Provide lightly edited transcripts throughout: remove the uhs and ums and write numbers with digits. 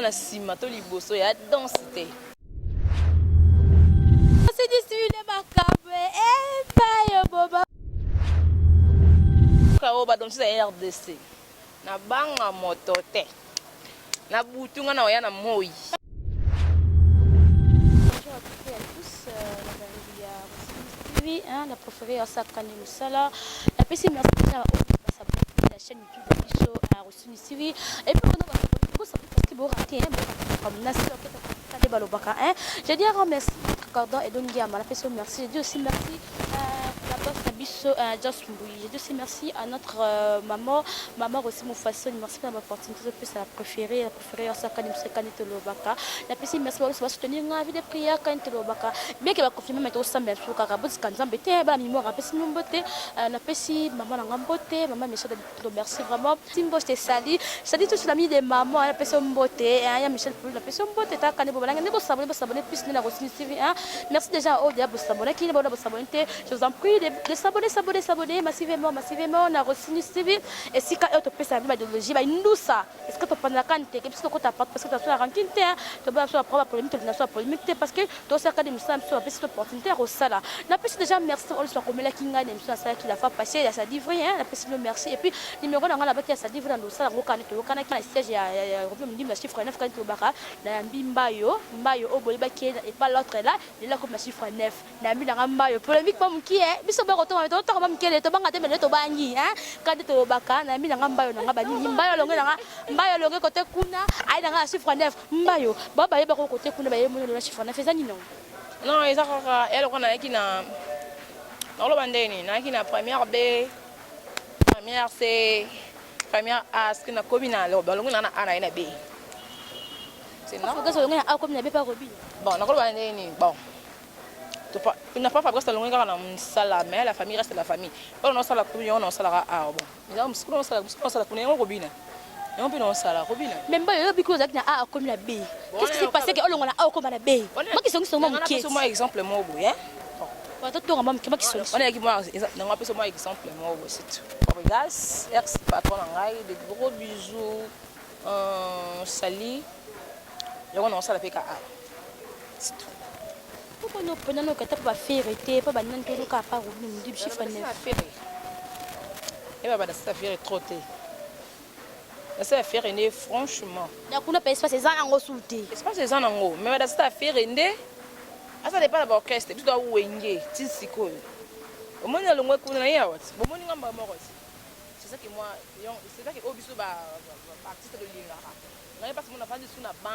na sima to liboso ya densité. C'est distribué macabre et paille boba. Kao ba donc c'est RDC. Na banga moto te. Na butunga na oya na moi. Bonjour à toutes et à tous, la préférée à Sakane Moussala. La PC merci déjà à la chaîne YouTube de Bicho à Rossini TV. Et puis on va parce que vous ratez comme Nassir qui est Balobaka. Je dis un grand merci Cordon et Don Guillaume. La PC merci. Je dis aussi merci la boss de Bicho Just Mbouy. Je dis aussi merci à notre maman aussi mon façon. Merci pour l'opportunité de plus la préférée à Sakane Moussala. La PC merci pour soutenir la vie de prière quand tu l'obaka. Bien que va confirmer mais aussi merci pour Karabos quand j'embêtais ba mémoire après si beauté la PC maman la beauté maman Michel de merci vraiment Timbo je te salue tous l'ami des mamans la PC beauté et ya Michel pour la PC beauté ta quand bobalanga ne s'abonner plus na Rossini TV merci déjà au dia s'abonner qui ne va s'abonner je vous en prie de s'abonner massivement na Rossini TV et si quand tu peux savoir l'idéologie ba indusa est-ce que tu prends la quantité que tu as pas parce que tu as la rancune tu vas sur la polémique parce que tu as quand même ça sur la petite opportunité au sala la petite déjà merci on soit comme la kinga nem ça qui la fait passer il y a sa livre la petite merci et puis numéro dans la bâtisse sa livre dans le sala au Canada qui siège il y a me dit chiffre 9 quand tu baka na mbimbayo au boyba qui et pas l'autre là il là comme chiffre 9 na mi na mbayo polémique pas qui est biso ba retour to to mam kele to banga te mele to bangi quand tu baka na mi na mbayo na bani mbayo longe côté kuna ai na chiffre 9 mbayo baba yeba côté kuna ba yemo na chiffre 9 ezani non Non, ils ont elle on a qui na dans le bandeni na qui na première B, première C, première A, ce que na combina le balongo na A na B. C'est non. Faut que ça longue A comme na B pas Robin. Bon, dans le bandeni, bon. Tu n'as pas Fabrice longue car na sala mais la famille reste la famille. Quand on sala communion on sala A bon. Mais là on sala communion Robin. Et on peut non ça la Robin. Même pas le because avec na A comme na B. Qu'est-ce qui s'est passé que on a A comme na B? Moi qui sont mon qui. C'est moi exemple moi bon hein. Bon, toi maman qui sont. On est qui moi non on peut moi exemple moi c'est tout. Fabrice ex patron ngai de gros bisous Sali. Et on ça la PKA. C'est tout. Pourquoi nous prenons nos cartes pour faire été pas banane que nous capable Robin du chiffre 9. Et bah ça fait trop té. Ça va faire une franchement. Il y a qu'on appelle espace les ans en consulté. Espace les ans en haut. Mais ça va faire une. Ça dépend de l'orchestre. Tu dois ouénger. Tu sais quoi. Au moins le mois qu'on a eu. Au moins on va mourir. C'est ça que moi, c'est ça que au biso artiste de l'Inga. On a pas seulement fait sur la ban.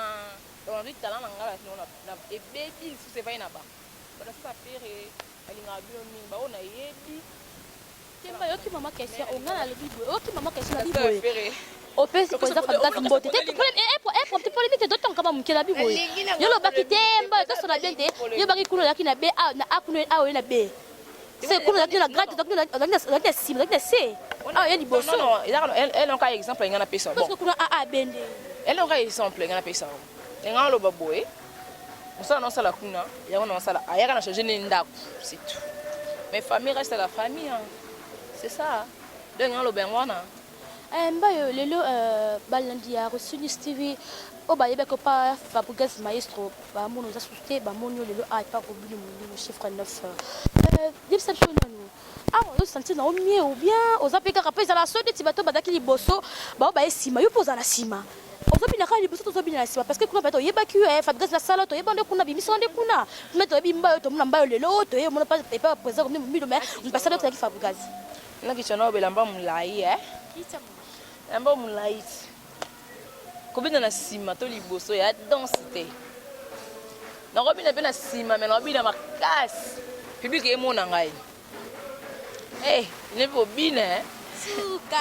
On a dit talent en gala. On a et baby sous ces vaines là-bas. Ça va faire l'Inga biomi. Bah on a yebi. Tiens bah yo qui maman question. On a le bibo. Yo qui maman question la bibo. Au pèse que ça fait gaz mbote te problème et pour te polémique d'autant kama mukela bibo yo lo bakite mba to sona bien te yo baki kuno yaki na B A na A kuno A na B c'est kuno yaki na grade donc na C donc na C ah yeli bosso non elle on ka exemple ngana pesa bon parce que kuno A bende elle on ka exemple ngana pesa ngana lo baboy on non ça la kuna ya on ça la ayaka na changer ndako c'est tout mais famille reste la famille c'est ça donc ngana lo bengwana mbayo lelo balandi ya Rossini TV o ba yeba ko pa Fabrice maestro ba mono za souté ba monyo lelo a pas Robin le chiffre 9 déception nous ah on sentit na o mieux ou bien aux apeka rappel za la sode ti bato badaki liboso ba ba esima yo poza na sima ozobi na kali liboso tozobi na sima parce que kuna bato yeba ki Fabrice la sala to yeba nde kuna bimisa nde kuna meto yebi mbayo to muna mbayo lelo to ye mona pas présent comme milo mais on passe l'autre qui Fabrice na kichana obelamba mulai Lamba mulai. Kobina na sima to liboso ya densité. Na kobina pe na sima mais na kobina makasi. Public e mona ngai. Il ne faut bien suka.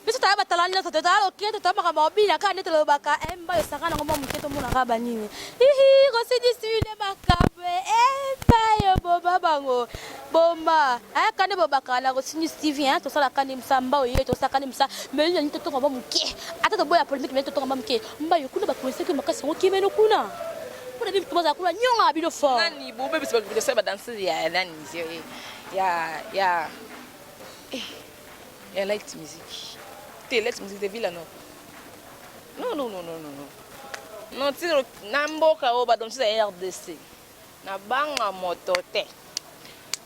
Biso ta batala na to ta ok to ta makama obina ka neto lobaka emba yosaka na ngoma muketo mona ka banini. Hihi Rossini studio makabe emba yo boba bango. Bomba kane bobaka na Rossini TV to sala kane msamba oye to sala kane msa mais ni to ngoma muke ata to boya polémique mais to ngoma muke mba yo kuna ba police que makasi ngo kimeno kuna kuna bibi tumaza kuna nyonga bino fort nani bo bebe se ba se ba danser ya nani ya light music te light music de villa non Non, non, non, non, non, non. Non, tu na mboka o ba donc c'est RDC. Na banga moto te.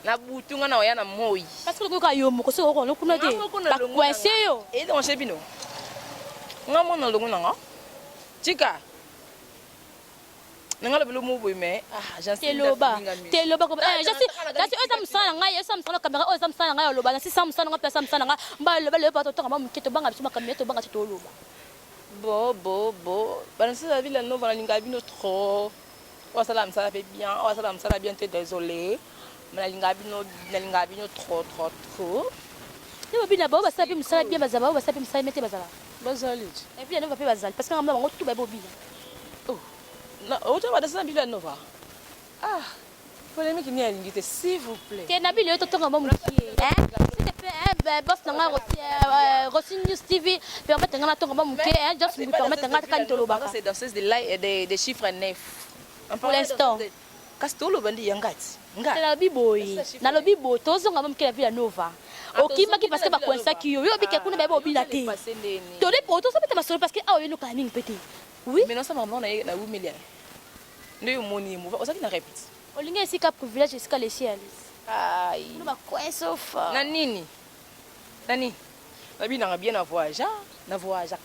Na butunga na oya na moi. Parce que le gars yo moko so ko kuna te. Ba kwese yo. Et donc chez bino. Nga mo na longo nga. Chika. Nga le mo boy mais j'en sais Teloba ko jasi ozam sana nga yesam sana kamera ozam sana nga loba na si sam sana nga pesa sana nga ba le ba to to ngam mketo banga bisuma kamera to banga to loba. Bo. Parce que la ville nova na linga bino trop. O salam ça fait bien. O salam ça bien te désolé. Mais na linga bino trop. Ne bina ba ba sabi musala bien bazaba ba sabi musala mete bazala. Bazali. Et puis ne va pas bazal parce que ngam bango tout ba bobina. Oh. Na o to ba de ça ville nova. Ah. Polémique ni alingi s'il vous plaît. Te na bile to to ngam mukie. S'il te plaît boss na nga Rossi News TV permettre ngana to ngam mukie just nous permettre ngata kan to loba. C'est danseuse des chiffres neufs. Pour l'instant. Kastolo bandi yangati. C'est la biboy. Na lo bibo tozo ngam mukie la Villa Nova. Okimaki parce que ba kwensa kiyo yo bike kuna ba bobina te. To le poto ça peut te parce que ah yo no kaning pété. Oui. Mais non ça maman na 8 millions. Ndio moni mo. Osaki na répète. Olinga esika privilège esika les ciels. Aïe. No ba kwenso fa. Na nini? Nabi na bien na voyage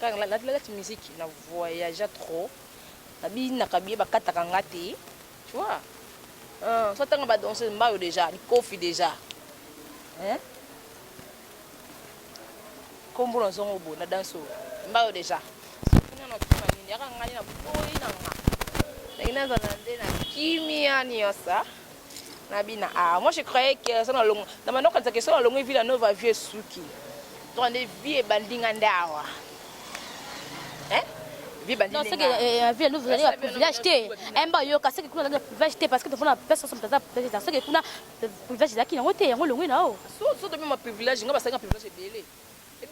quand la musique na voyage trop. Nabi na kabie ba kata kangati. Tu vois? Ça tanga ba danser mbayo déjà, ni kofi déjà. Hein? Kombo na zongo bo na danso. Mbayo déjà. Kuna na tuna nini? Yaka ngani na boy na nga. Na ina za na kimia ni yosa. Nabina moi je croyais que ça dans long dans maintenant quand ça question dans longue ville Nova vieux souki donc des vieux bandinga ndawa hein vieux bandinga non c'est que ville nous allez privilège té emba yo ka c'est que kuna privilège té parce que devant la personne ça peut-être c'est que kuna privilège là qui n'ont été yango longue na o so de même privilège ngaba ça privilège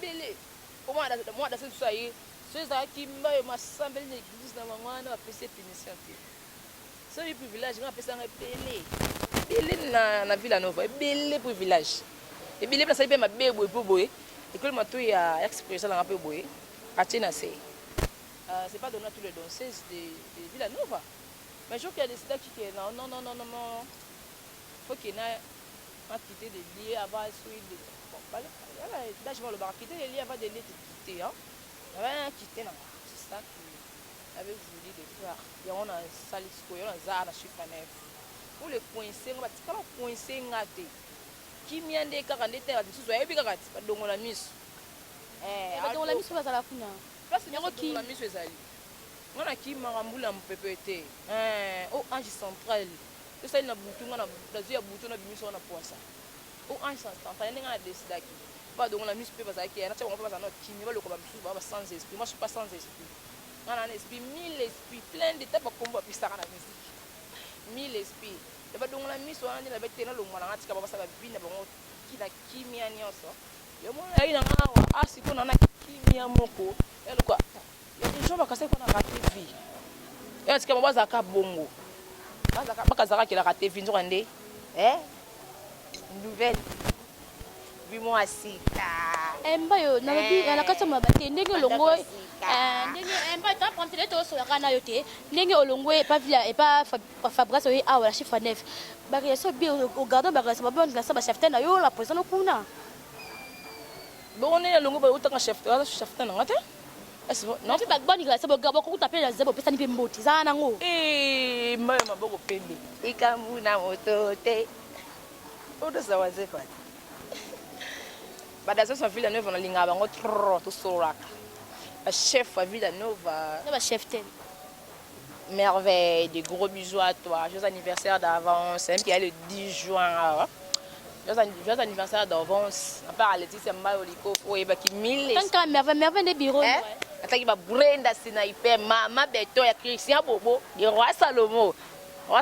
belé au moins dans ce ça y c'est ça qui m'a masambel l'église na mangwana va passer punition té so les privilèges ngaba pesa ngapelé belé na Villa Nova belé privilège et belé place bien ma bebo boy et que le matou ya expression na peu boy atina c'est pas donné à tous les danseuses de Villa Nova mais je crois qu'il y a des stars qui non faut qu'il na quitter des lieux avant suite de bon voilà là je vais le bar quitter les lieux avant de les quitter hein avant quitter là c'est ça que avait voulu de faire il y a on a salisco il y a za na chiffre neuf pour le coincer on va tika la coincer ngate kimiande kaka ndete ba tsuzo yebi kaka ba dongo la miso ba dongo la miso ba sala kuna parce que dongo la miso ezali ngana ki marambula mpepete o ange central to sai na butu ngana dazu ya butu na bimiso na poisa o ange central ngana desidaki ba dongo la miso pe ba zaki na tshaba ba na kimi ba lokoma miso ba sans esprit moi je suis pas sans esprit ngana na esprit mille esprits plein de tapa kombo pisaka na musique mille esprits de ba dongo la miso wana na betena lo mwana ngatika ba sala bina bango kina kimia nyoso yo mwana ina ngawa asiko na kimia moko elo kwa yo njo bakase ko na TV yo tika baza ka bongo baza ka bakazaka kila ka TV njo kande nouvelle bimo asika embayo na bi na kasa mabate ndenge longo ndenge embayo ta prendre to so yakana yote ndenge olongo e pa villa e pa Fabrice oyi awa la chiffre 9 ba so bi au gardon ba sa ba na sa ba chef na yo la président kuna bon on est longo ba utanga chef na ngate non fi ba boni la sa ba gabo ko taper la zebo pesa ni pe mboti za nango mbayo maboko pembe ikambu na moto te odo sa waze kwa ba dazo sa Villa Nova na linga bango trop to soraka ba chef à Villa Nova ba chef ten merveille des gros bisous à toi joyeux anniversaire d'avance même qui est le 10 juin joyeux anniversaire d'avance à part Laetitia Mbayo liko oye ba ki 1000 quand merveille des bureaux ataki ba Brenda Sniper mama beto ya Christian Bobo de roi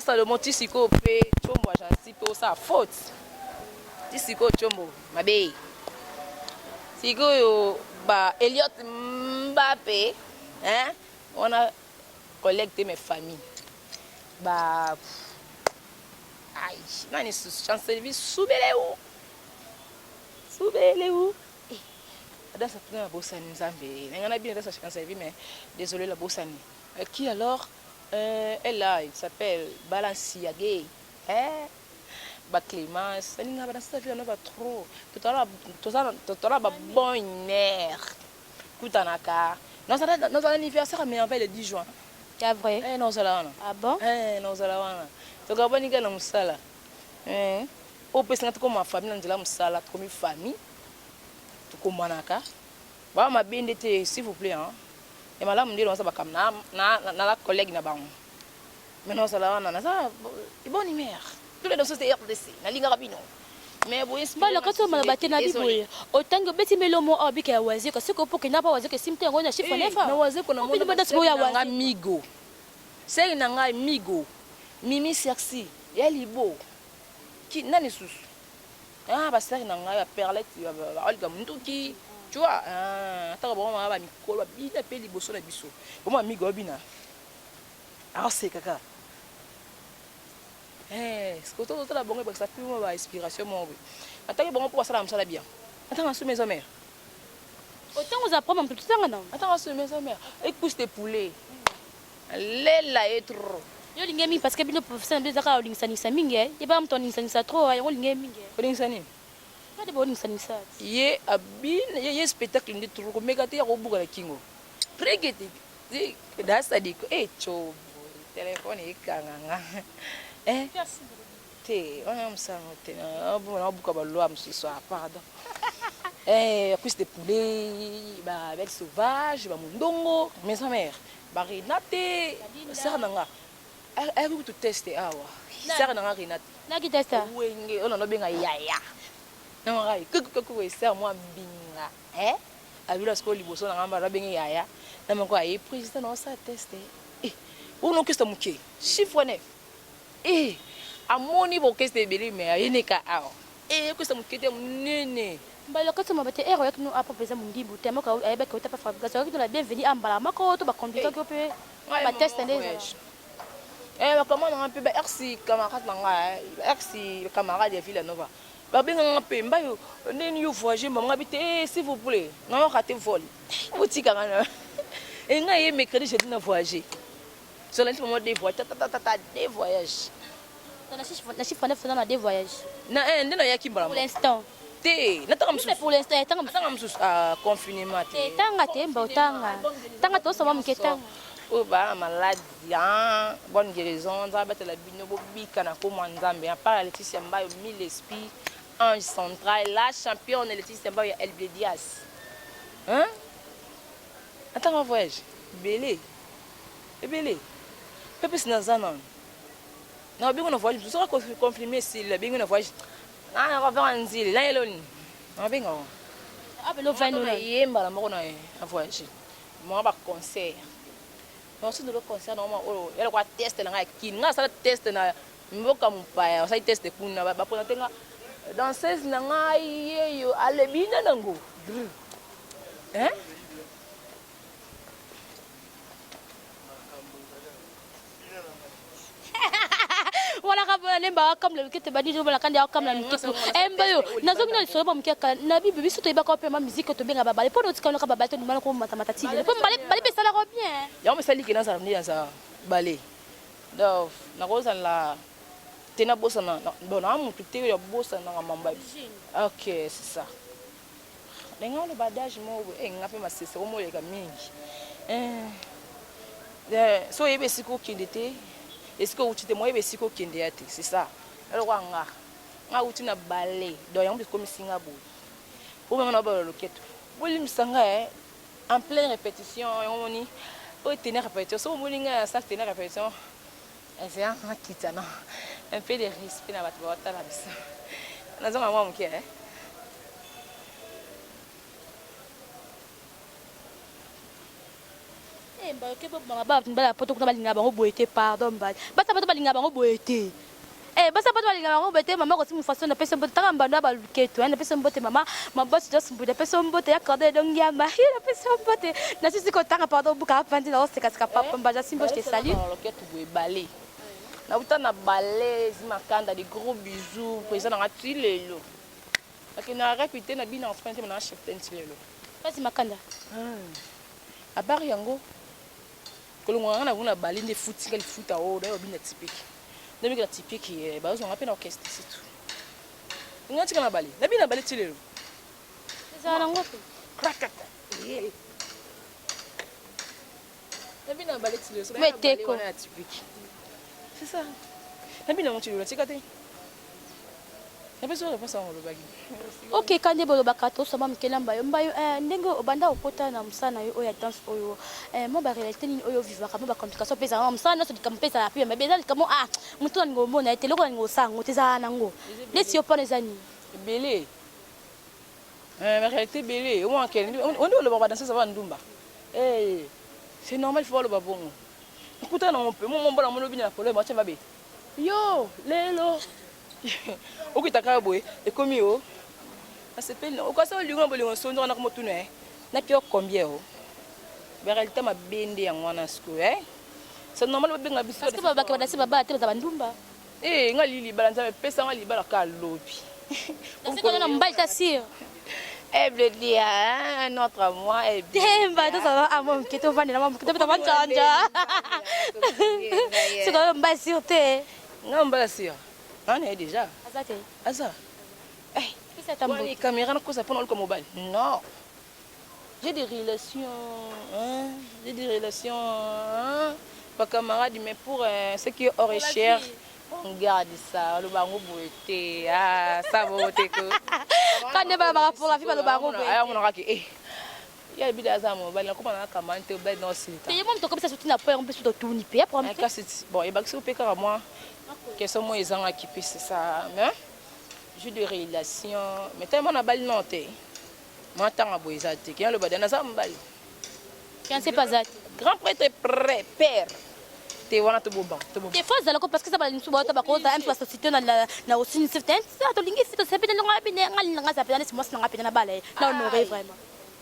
Salomon tisiko pe chombo agence pe ça faute tisiko chombo mabe sikoyo ba Elliot Mbappé on a collecté mes familles ba ai nani chance service soubeleu dans sa première bossani Nzambe. On a bien dans sa chance vie mais désolé la bossani. Qui alors elle là, il s'appelle Balanciaga. Ba Clémence, elle n'a pas dans sa vie on va trop. Tout à l'heure ba bonne mère. Kutanaka. Dans un anniversaire mais en fait le 10 juin. C'est vrai. Non ça là. Ah bon? Non ça là. Tu vas pas ni que na musala. Au pesa comme ma famille nzela musala comme famille. Tu komanaka. Ba ma bendete s'il vous plaît hein. Et madame dit on ça ba comme na la collègue na bango. Mais non ça là na ça bonne mère. Tous les dossiers de RDC na linga rapino. Mais bon Bah le kato mala bate na biboye. Autant que beti melomo obika ya wazi parce que pour que na pas wazi que simte ngona chiffre nefa. Na wazi ko na mona bada sbo ya wazi. Amigo. C'est na nga amigo. Mimi sexy. Ya libo. Qui nani sous. Ah ba sœur na nga ya perlette ya ba olga munduki. Tu vois ta bon ma ba mikolo bina pe liboso na biso. Bon amigo obina. Ah c'est kaka. Ce que tu as la bonne ça fait moi inspiration moi. Attends que bon pour ça la bien. Attends sur mes mères. Autant vous apprendre tout ça non. Attends sur mes mères. Écoute tes poulets. Lela est trop. Yo lingemi parce que bino professeur de zaka lingisa nisa mingi e ba mto nisa trop yo lingemi mingi. Lingisa ni. Pas de bon nisa nisa. Ye abin ye spectacle ndi trop mega te ko buga la kingo. Pregete. Da sadik cho téléphone ikanga. Te on a ça te on buka ba lo am ce soir pardon. Plus de poulet ba belle sauvage ba mundongo mes mères ba Renate sœur nanga elle veut tout tester awa sœur nanga Renate na ki testa wenge on no benga yaya na ngai kuku sœur moi mbinga abila sko liboso nanga ba benga yaya na mko ay président on ça tester on no kesta muke chiffre neuf amoni bo kesta beli me ayineka awa kesta muke te nene. Bah le kato mabate ero yak nous a proposé mon dibu tellement que ayeba que ta fabrication que la bienvenue en bala mako to ba compliqué que peut ba tester les comment on peut merci camarade nanga merci camarade de Villanova ba benga ngape mbayo neni yo voyager mama ngabite s'il vous plaît nga raté vol botika ngana nga ye mercredi jeudi na voyager sur lundi moment de voyage des voyages na chiffre neuf dans des voyages na ndena yaki mbala pour l'instant te nataka msusu pour l'instant nataka msusu confinement te tanga te mba tanga to sama mketanga o ba maladie bonne guérison za batela bino bobika na ko nzambe à part Laetitia Mbayo mille esprit ange central la championne Laetitia Mbayo El Bledias attends voyage belé pepe sinazana na bingo na voyage tu sera confirmé si le bingo na voyage na va faire un zile là eloni na bingo belo va nous yemba la moko na voyage moi ba concert non c'est de le concert normalement elle quoi test na ki nga ça test na mboka mpaya ça test kuna ba pona tenga danseuse na ngai yo alebina nango wala ka bona nemba comme le kete badi jo bala kandi comme la miketo embayo nazongi na lisolo ba mukeka na bibi biso to ibaka pe ma musique to benga babale po notika noka babale to ndimala ko mata tile po bale pe sala ko bien ya me sali kina sa mni sa bale donc na ko sa la tena bossa na bona mutu te ya bossa na mamba OK c'est ça lenga le badage mo ngape masese ko mo leka mingi so yebe siko kindete est-ce que tu te moyes besiko kindeate c'est ça alors nga uti na balé donc yango comme singabo ou même na ba loketo bolim sanga en pleine répétition on ni o tenir répétition so moninga ça tenir répétition c'est un kitana un peu de respect na bato ba la bisa na zonga mwa mke mba ke ba ba poto kuna balinga bango boete pardon ba basa bato balinga bango boete basa bato balinga bango boete mama ko simu façon na pesa mbote taka mbanda ba luketo na pesa mbote mama mabosi just mbote pesa mbote ya corde donc ya mari na pesa mbote na sisi ko taka pardon buka pandi na oseka ska papa mba ja simbo je te salue loketo boe balé na uta na balé zimakanda des gros bisous président na tilelo akina répéter na bina en français na chef tilelo Pasi makanda. À part yango. Kolonga na vuna balinde foot ngali foot o da obina typique. Ndemi ka typique ba zo ngape na orchestre c'est tout. Ngati kana bali. Na bina bali tilelo. Ça na ngope. Krakata. Na bina bali tilelo. Mais teko. Typique. C'est ça. Na bina mon tilelo tikate. Na besoin réponse en le bagi. Ok, kande bolo bakato sama mkelamba yo mbayo ndenge obanda okota na musana yo oya danse oyo mo ba réalité ni oyo vivaka mo ba complication pesa na musana so dikampesa na pia mabeza kamo mutu ngombo na teleko ngo sango teza nango lesi yo pone zani belé la réalité belé on est le baba danser ça va ndumba c'est normal il faut le babongo écoutez non on peut mon bon mon obina problème moi tiens babe yo lelo okitaka boye ekomi o asepeli okasa olingo bolingo sondo na ko tuna na pio combien o ba réalité ma bende ya ngwana sko c'est normal babenga biso parce que baba ke badasi baba te ba ndumba ngali libala nzambe pesa ngali libala ka lobi parce que na mbali ta sir elle dit un autre à moi et demba to ça va mon keto vani na mon keto ta chanja c'est quand mbali sir te ngamba sir on est déjà azate aza qui c'est ta mbo les caméras na ko ça prendre le mobile non j'ai des relations j'ai des relations pas camarades mais pour ce qui est hors cher on garde ça le bango boité ça boté que quand ne ba pour la vie le bango boité on aura que il y a bida za mobile na ko na kamante ba non sita et moi to comme ça surtout na point on peut surtout tourner pe pour bon et baxi au peka moi que sont moi ils ont équipé c'est ça mais j'ai des relations mais tellement na balle non té moi tant à boisate qui a le badana ça mbali qui ne sait pas ça grand prêtre père te wana to boban des fois ça parce que ça va nous subota ba ko ta un société na aussi une certaine ça to lingi c'est ça peut nga bine nga ça peut na moi nga peut na balai non non vraiment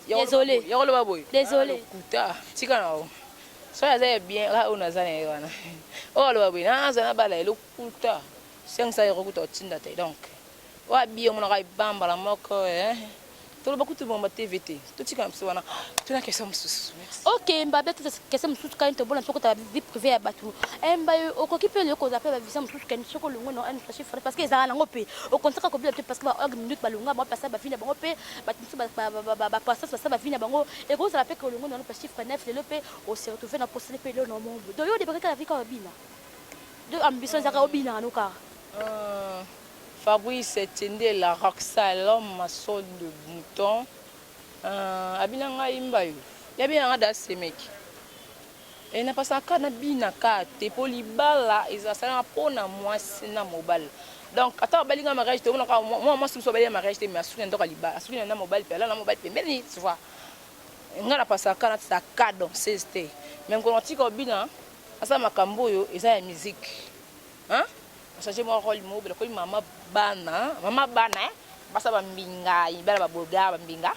désolé yo lo baboy désolé kuta tika na o so ya za bien la ona za na wana o lo baboy na za na balai lo kuta 500 € kuta otinda te donc wa bio mo na ga bamba la moko to lo bakutu bomba TVT to tika mso wana to na kesa msusu ok mbabe to kesa msusu quand to bona soko ta vie privée ya batu mbaye okokipe le ko zape ba visa msusu kan soko lungo no an chiffre parce que za na ngope o kontra ko bila parce que ba og minute balunga ba passa ba fina bango pe ba tsu ba passa ça ba fina bango et ko ça la pe ko lungo no pas chiffre 9 le pe o se retrouver na poster pe le no mombo do yo de ba ka la vie ka bina de ambition za ka obina no ka Fabrice Tende la Roxa l'homme maçon de mouton abinanga imbayo ya bien ada semek et na pasa kana bina ka te polibala ezasala pona mwasi na mobile donc ata balinga mariage te onaka moi so balinga mariage te mais asuna ndoka libala asuna na mobile pe na mobile pe mbeni tu vois ngana pasa kana ta cadeau c'est mais quand on tika bina asa makambo yo eza ya musique changer mon rôle mobile ko mama bana basa ba mbinga ibala ba boga ba mbinga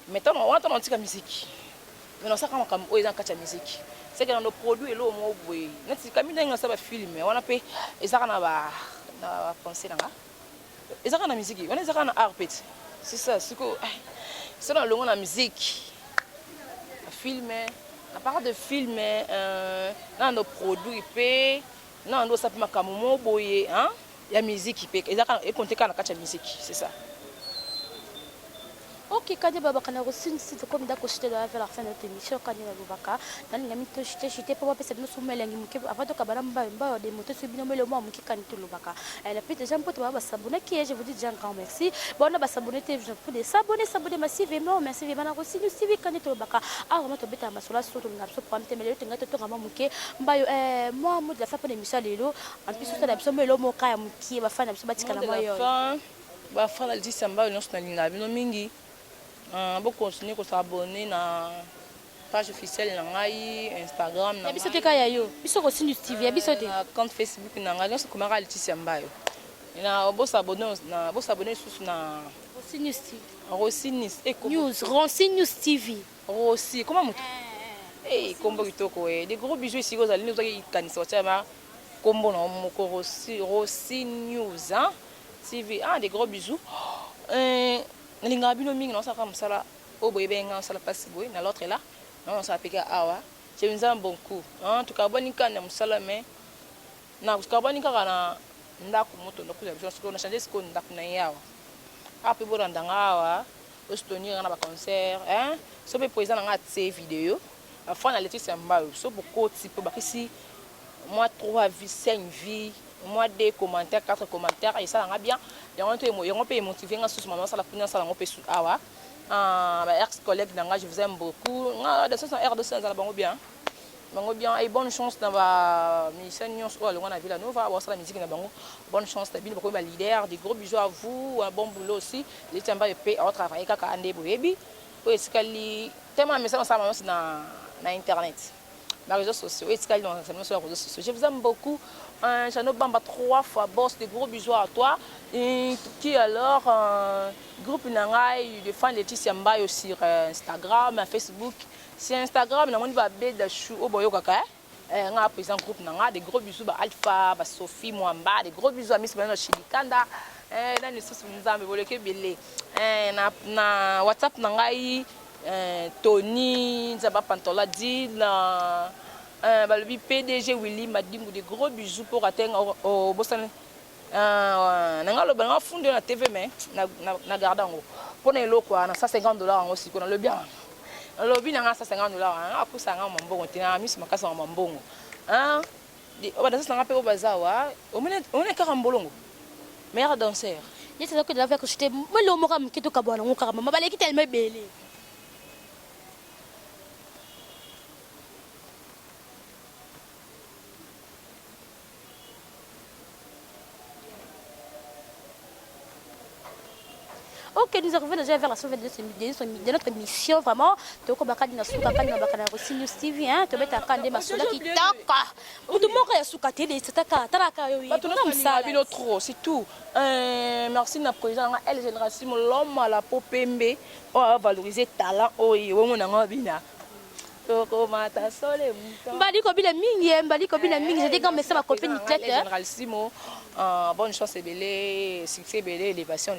mettons on entend tika musique mais non ça quand comme eux ils en catch musique c'est que dans nos produits lo mo boy nati kamina nga ba film on appelle ezaka na ba penser nga ezaka na musique on ezaka na art pet c'est ça c'est que c'est dans le na musique film à part de film dans nos produits pe non ndo sapi makamu mo boye ya musique pe ezaka e compter kana kacha musique c'est ça. Ok, quand baba kana reçu c'est comme d'accord j'étais là vers la fin de notre émission quand il baka dans la minute j'étais pas passer nous sommes melengi muke avant de kabara mba des motos sur binomé le moi muke quand tout le baka elle a plus de gens pour baba s'abonner qui je vous dis déjà grand merci bon on va s'abonner pour des s'abonner massivement merci vraiment reçu nous suivi quand tout le baka ah vraiment to beta masola surtout ngap so prendre mais le tenga to ngama muke mba moi mo de la fin pour l'émission lelo en plus ça la biso melo mo ka muke ba fana biso batika na moi yo ba fana dit samba nous na linga bino mingi bon continuer ko s'abonner na page officielle na ngai Instagram na biso te kaya yo biso ko Sinus TV biso te compte Facebook na ngai nyonso komaka Laetitia Mbayo na bo s'abonner sous na Sinus TV Rosinus News Rosinus TV Rosi comment mutu kombo kitoko des gros bijoux ici aux alines qui kanisa chama kombo na moko Rosi News TV des gros bijoux linga bino mingi na saka msala au boy benga ça la passe boy na l'autre là non ça pika awa je vous aime beaucoup en tout cas boni kana musala mais na ukabani kaka na ndako moto ndako ya biso ko na changer ce ko ndako na yawa après bo randanga awa au soutenir na ba concert hein so be président nga tse vidéo afin na letis mba so beaucoup type ba kisi moi 3 vies 5 vies moi 2 commentaires 4 commentaires et ça nga bien et on peut motiver nga sous maman ça la punya ça nga peut sous awa ba ex collègue nga je vous aime beaucoup nga de ça R200 ça la bango bien et bonne chance dans la mission on a vu la Nova voir ça la musique na bango bonne chance t'as bien beaucoup ma leader des gros bisous à vous un bon boulot aussi les tiens pas paix au travail kaka ande boyebi o esikali tellement message ça na internet les réseaux sociaux esikali dans sur les réseaux sociaux je vous aime beaucoup Chano Bamba 3 fois boss des gros bisous à toi et qui alors groupe nangai de fans Laetitia Mbayo sur Instagram Facebook. C'est Instagram, on va de chou au boyo kaka. On a présent groupe nanga des gros bisous ba Alpha, ba Sophie Mwamba, des gros bisous à Miss Beno Chilikanda. Dans les sources nous avons boleke belé. Na WhatsApp nanga Tony, Zaba Pantola dit la ba le PDG Willy Madimou des gros bisous pour atteindre au Boston. Nanga lo banga fondé na TV mais na gardango. Pour ne lo quoi na $150 en aussi qu'on a le bien. Lobby n'a pas $50 hein après ça on mbongo tina miss makasa on mbongo hein on va ça n'a pas au bazar on est karambolongo meilleur danseur il c'est que de la faire que j'étais moi le mot qui tout kabwana on karama ma baleki tellement belle. Ok, nous arrivons déjà vers la fin de notre émission, vraiment. Tu as dit que tu as reçu News TV, tu as dit que tu c'est tout. Merci à président elle génération l'homme à la popembe on va valoriser talent j'étais comme ça ma copine généralissimo bonne chance et belé succès belé élévation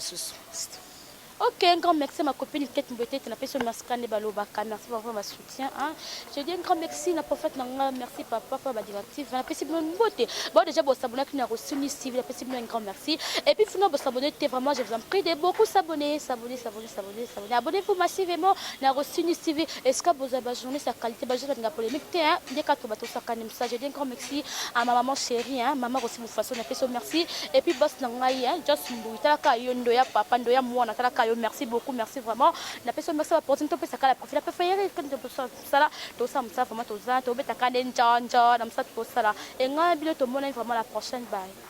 Ok, un grand merci à ma copine Kate Mbouete, tu n'as pas sur Mascane Balobaka, merci pour votre soutien. Je dis un grand merci, la prophète Nanga, merci papa, pour ma directive. La possible une beauté. Bon, déjà, vous s'abonner qui n'a reçu ni civil, la possible un grand merci. Et puis, vous s'abonner, vraiment, je vous en prie de beaucoup s'abonner. Abonnez-vous massivement, n'a reçu ni civil. Est-ce que vous avez journée sa qualité, bah, je vais la polémique, des 4 bateaux, ça quand même ça. Je dis un grand merci à ma maman chérie, maman aussi, vous façon, la personne merci. Et puis, boss Nanga, just Mbouita, Kayondo, papa, Ndoya, moi, Natala, merci beaucoup, merci vraiment. La personne merci pour porter un peu ça la profil préféré que de ça là, tout ça vraiment tout ça, tout bête à caden John, ça tout ça là. Et moi, bien tout le monde vraiment la prochaine bye.